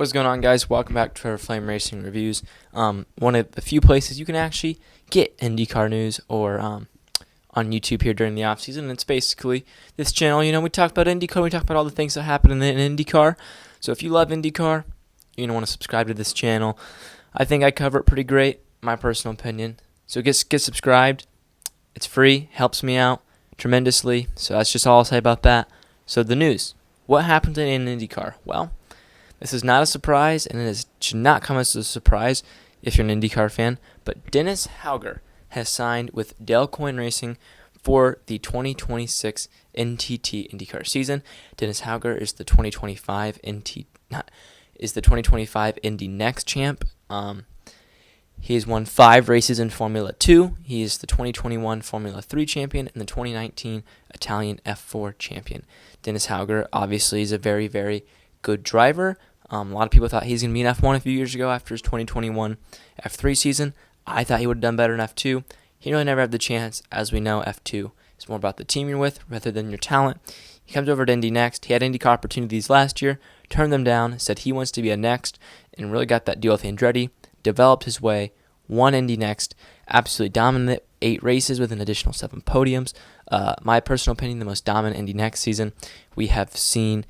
What's going on, guys? Welcome back to our Flame Racing Reviews. One of the few places you can actually get IndyCar news or on YouTube here during the off season. And it's basically this channel. You know, we talk about IndyCar, we talk about all the things that happen in IndyCar. So if you love IndyCar, you're gonna want to subscribe to this channel. I think I cover it pretty great, my personal opinion. So get subscribed. It's free, helps me out tremendously. So that's just all I'll say about that. So the news. What happened in IndyCar? Well, this is not a surprise, and it should not come as a surprise if you're an IndyCar fan, but Dennis Hauger has signed with Dale Coyne Racing for the 2026 NTT IndyCar season. Dennis Hauger is the 2025 Indy Next champ. He has won 5 races in Formula 2. He is the 2021 Formula 3 champion and the 2019 Italian F4 champion. Dennis Hauger obviously is a very, very good driver. A lot of people thought he's going to be in F1 a few years ago after his 2021 F3 season. I thought he would have done better in F2. He really never had the chance. As we know, F2 is more about the team you're with rather than your talent. He comes over to Indy Next. He had IndyCar opportunities last year, turned them down, said he wants to be a Next, and really got that deal with Andretti, developed his way, won Indy Next, absolutely dominant 8 races with an additional 7 podiums. My personal opinion, the most dominant Indy Next season we have seen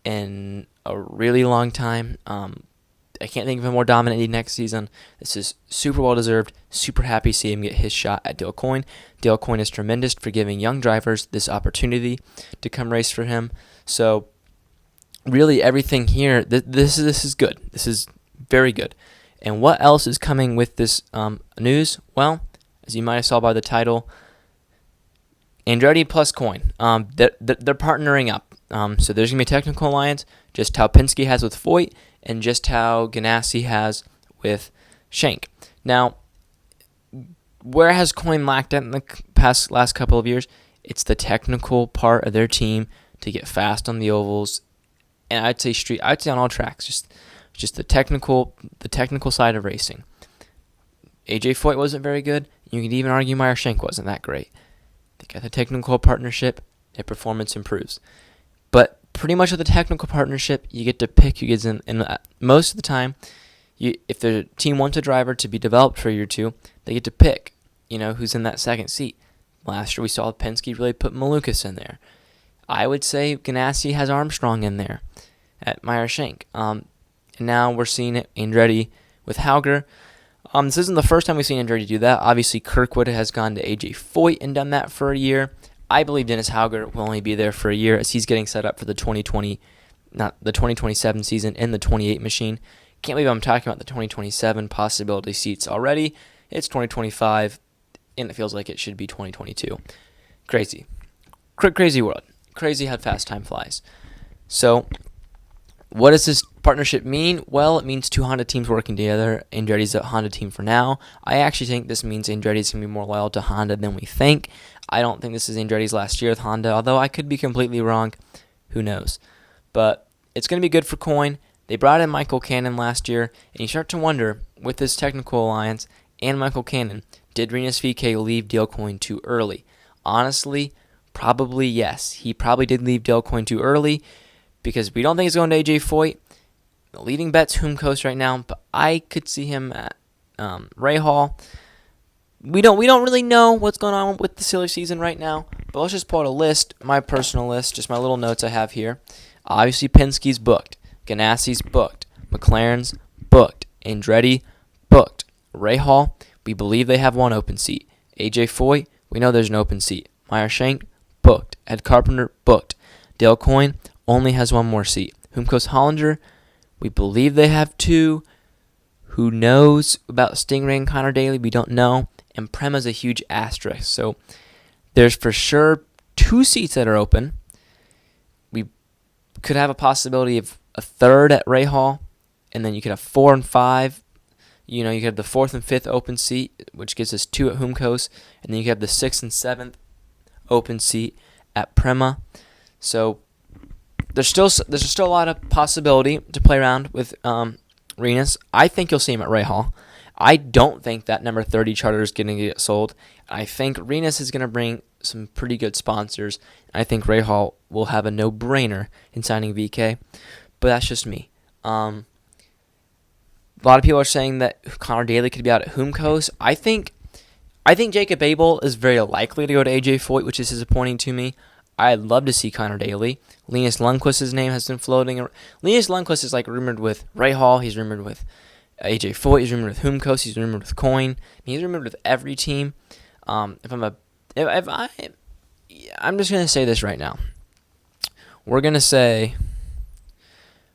in a really long time. I can't think of a more dominant Indy Next season. This is super well deserved. Super happy to see him get his shot at Dale Coyne. Dale Coyne is tremendous for giving young drivers this opportunity to come race for him. So really everything here, this is good. This is very good. And what else is coming with this news? Well, as you might have saw by the title, Andretti plus Coyne. They're partnering up. So there's going to be a technical alliance, just how Penske has with Foyt, and just how Ganassi has with Shank. Now, where has Coyne lacked at in the last couple of years? It's the technical part of their team to get fast on the ovals, and I'd say on all tracks, just the technical side of racing. AJ Foyt wasn't very good. You could even argue Meyer Shank wasn't that great. They got the technical partnership, their performance improves. But pretty much with the technical partnership, you get to pick who gets in. And most of the time, if the team wants a driver to be developed for a year or two, they get to pick, who's in that second seat. Last year we saw Penske really put Malukas in there. I would say Ganassi has Armstrong in there at Meyer Shank. And now we're seeing it Andretti with Hauger. This isn't the first time we've seen Andretti do that. Obviously, Kirkwood has gone to AJ Foyt and done that for a year. I believe Dennis Hauger will only be there for a year as he's getting set up for the 2027 season in the 28 machine. Can't believe I'm talking about the 2027 possibility seats already. It's 2025, and it feels like it should be 2022. Crazy. Crazy world. Crazy how fast time flies. So, what does this partnership mean? Well, it means 2 Honda teams working together. Andretti's a Honda team for now. I actually think this means Andretti's going to be more loyal to Honda than we think. I don't think this is Andretti's last year with Honda, although I could be completely wrong. Who knows? But it's going to be good for Coyne. They brought in Michael Cannon last year, and you start to wonder, with this technical alliance and Michael Cannon, did Rinus VeeKay leave Dale Coyne too early? Honestly, probably yes. He probably did leave Dale Coyne too early because we don't think he's going to AJ Foyt. The leading bet's Humcoast right now, but I could see him at Rahal. We don't really know what's going on with the silly season right now, but let's just pull out a list, my personal list, just my little notes I have here. Obviously, Penske's booked. Ganassi's booked. McLaren's booked. Andretti booked. Rahal, we believe they have 1 open seat. AJ Foyt, we know there's an open seat. Meyer Shank, booked. Ed Carpenter, booked. Dale Coyne only has 1 more seat. Humcoast Hollinger, we believe they have 2. Who knows about Stingray and Connor Daly? We don't know. And Prema's a huge asterisk. So there's for sure 2 seats that are open. We could have a possibility of a 3rd at Rahal, and then you could have 4 and 5. You could have the 4th and 5th open seat, which gives us 2 at Humcoast, and then you could have the 6th and 7th open seat at Prema. So there's still a lot of possibility to play around with Rinus. I think you'll see him at Rahal. I don't think that number 30 charter is going to get sold. I think Rinus is going to bring some pretty good sponsors. I think Rahal will have a no-brainer in signing VeeKay, but that's just me. A lot of people are saying that Connor Daly could be out at Humco's. I think Jacob Abel is very likely to go to AJ Foyt, which is disappointing to me. I'd love to see Connor Daly. Linus Lundqvist's name has been floating. Linus Lundqvist is like rumored with Ray Hall. He's rumored with AJ Foyt. He's rumored with Humco's. He's rumored with Coyne. He's rumored with every team. I'm just gonna say this right now. We're gonna say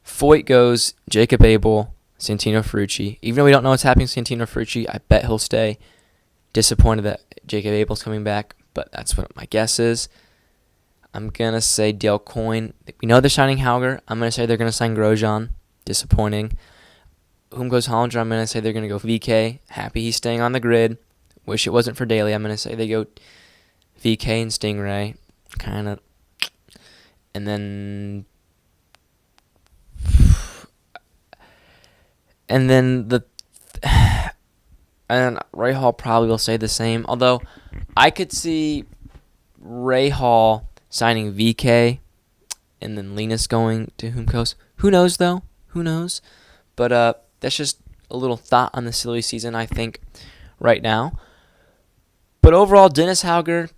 Foyt goes, Jacob Abel, Santino Ferrucci. Even though we don't know what's happening with Santino Ferrucci, I bet he'll stay. Disappointed that Jacob Abel's coming back, but that's what my guess is. I'm going to say Dale Coyne. We know they're signing Hauger. I'm going to say they're going to sign Grosjean. Disappointing. Whom goes Hollinger? I'm going to say they're going to go VK. Happy he's staying on the grid. Wish it wasn't for Daly. I'm going to say they go VK and Stingray. Kind of. And then... And Ray Hall probably will say the same. Although, I could see Ray Hall signing VK and then Linus going to Humco's. Who knows, though? Who knows? But that's just a little thought on the silly season, I think, right now. But overall, Dennis Hauger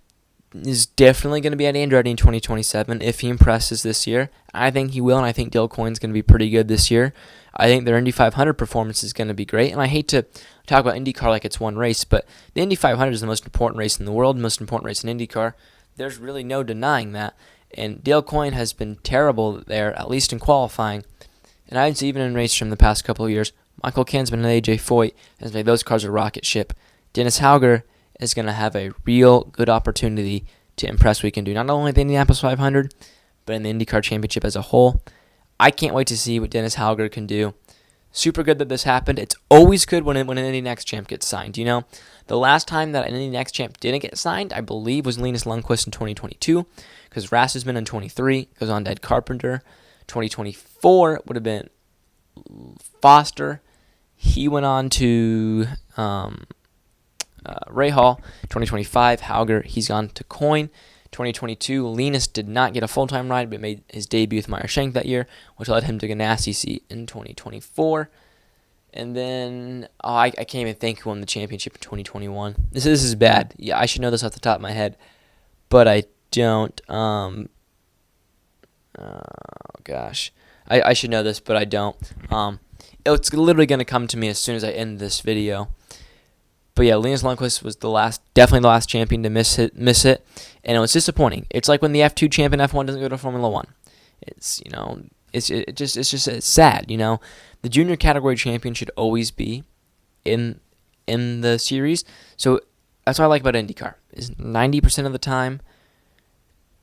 is definitely going to be at Andretti in 2027 if he impresses this year. I think he will, and I think Dale Coyne's going to be pretty good this year. I think their Indy 500 performance is going to be great, and I hate to talk about IndyCar like it's one race, but the Indy 500 is the most important race in the world, the most important race in IndyCar. There's really no denying that, and Dale Coyne has been terrible there, at least in qualifying, and I'd say even in races from the past couple of years. Michael Kinsman and AJ Foyt has made those cars a rocket ship. Dennis Hauger is going to have a real good opportunity to impress what he can do, not only at the Indianapolis 500, but in the IndyCar Championship as a whole. I can't wait to see what Dennis Hauger can do. Super good that this happened. It's always good when an Indy Next champ gets signed. You know, the last time that an Indy Next champ didn't get signed, I believe, was Linus Lundqvist in 2022, because Rasmussen in 23 goes on to Ed Carpenter. 2024 would have been Foster. He went on to Ray Hall. 2025, Hauger, he's gone to Coyne. 2022, Linus did not get a full-time ride, but made his debut with Meyer Shank that year, which led him to Ganassi seat in 2024. And then, I can't even think who won the championship in 2021. This is bad. Yeah, I should know this off the top of my head, but I don't. Oh, gosh. I should know this, but I don't. It's literally going to come to me as soon as I end this video. But yeah, Linus Lundqvist was definitely the last champion to miss it, and it was disappointing. It's like when the F2 champion F1 doesn't go to Formula 1. It's just sad, you know. The junior category champion should always be in the series. So that's what I like about IndyCar. Is 90% of the time,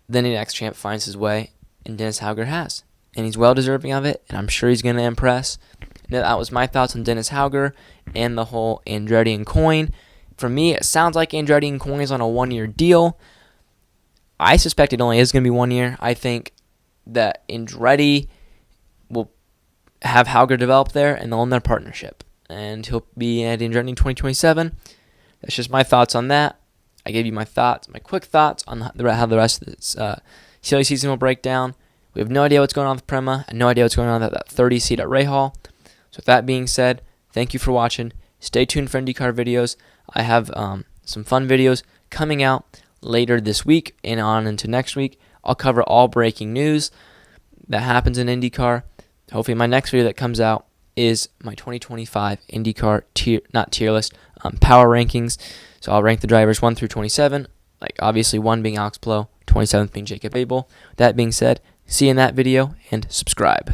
the next champ finds his way, and Dennis Hauger has, and he's well deserving of it, and I'm sure he's going to impress. That was my thoughts on Dennis Hauger and the whole Andretti and Coyne. For me, it sounds like Andretti and Coyne is on a one-year deal. I suspect it only is going to be 1 year. I think that Andretti will have Hauger develop there, and they'll own their partnership. And he'll be at Andretti in 2027. That's just my thoughts on that. I gave you my quick thoughts on how the rest of this silly season will break down. We have no idea what's going on with Prema, and no idea what's going on with that 30 seat at Ray Hall. So with that being said, thank you for watching. Stay tuned for IndyCar videos. I have some fun videos coming out later this week and on into next week. I'll cover all breaking news that happens in IndyCar. Hopefully my next video that comes out is my 2025 IndyCar tier list, power rankings. So I'll rank the drivers 1 through 27, like obviously 1 being Alex Palou, 27th being Jacob Abel. That being said, see you in that video and subscribe.